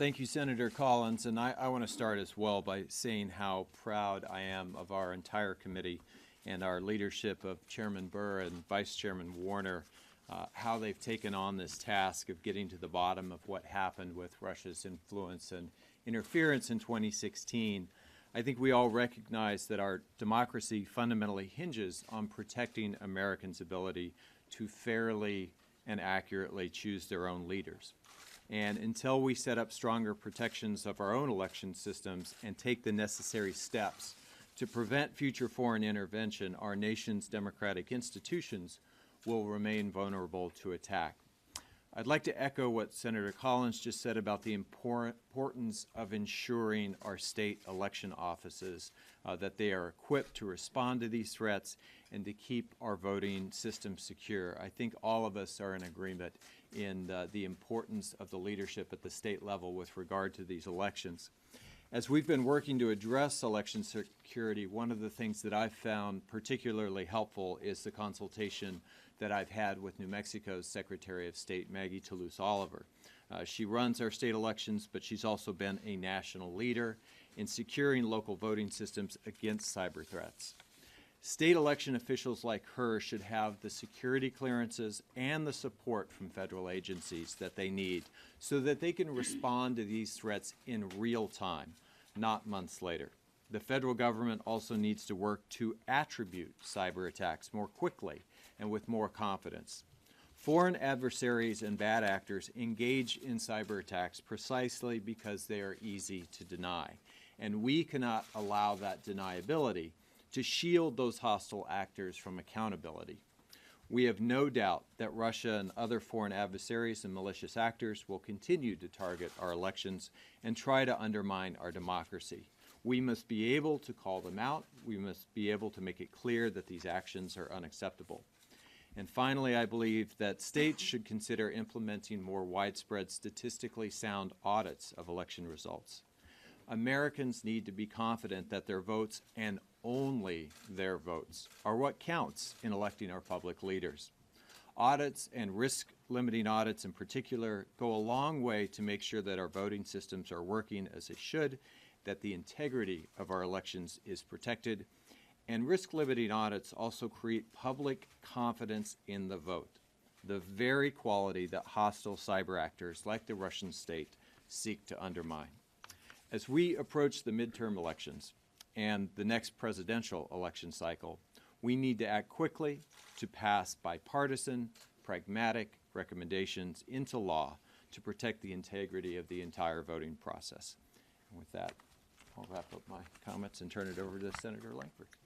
Thank you, Senator Collins. And I want to start as well by saying how proud I am of our entire committee and our leadership of Chairman Burr and Vice Chairman Warner, how they've taken on this task of getting to the bottom of what happened with Russia's influence and interference in 2016. I think we all recognize that our democracy fundamentally hinges on protecting Americans' ability to fairly and accurately choose their own leaders. And until we set up stronger protections of our own election systems and take the necessary steps to prevent future foreign intervention, our nation's democratic institutions will remain vulnerable to attack. I'd like to echo what Senator Collins just said about the importance of ensuring our state election offices, that they are equipped to respond to these threats and to keep our voting system secure. I think all of us are in agreement in the importance of the leadership at the state level with regard to these elections. As we've been working to address election security, one of the things that I've found particularly helpful is the consultation that I've had with New Mexico's Secretary of State, Maggie Toulouse-Oliver. She runs our state elections, but she's also been a national leader in securing local voting systems against cyber threats. State election officials like her should have the security clearances and the support from federal agencies that they need so that they can respond to these threats in real time, not months later. The federal government also needs to work to attribute cyber attacks more quickly and with more confidence. Foreign adversaries and bad actors engage in cyber attacks precisely because they are easy to deny, and we cannot allow that deniability to shield those hostile actors from accountability. We have no doubt that Russia and other foreign adversaries and malicious actors will continue to target our elections and try to undermine our democracy. We must be able to call them out. We must be able to make it clear that these actions are unacceptable. And finally, I believe that states should consider implementing more widespread statistically sound audits of election results. Americans need to be confident that their votes, and only their votes, are what counts in electing our public leaders. Audits, and risk-limiting audits in particular, go a long way to make sure that our voting systems are working as they should, that the integrity of our elections is protected, and risk-limiting audits also create public confidence in the vote, the very quality that hostile cyber actors like the Russian state seek to undermine. As we approach the midterm elections and the next presidential election cycle, we need to act quickly to pass bipartisan, pragmatic recommendations into law to protect the integrity of the entire voting process. And with that, I'll wrap up my comments and turn it over to Senator Langford.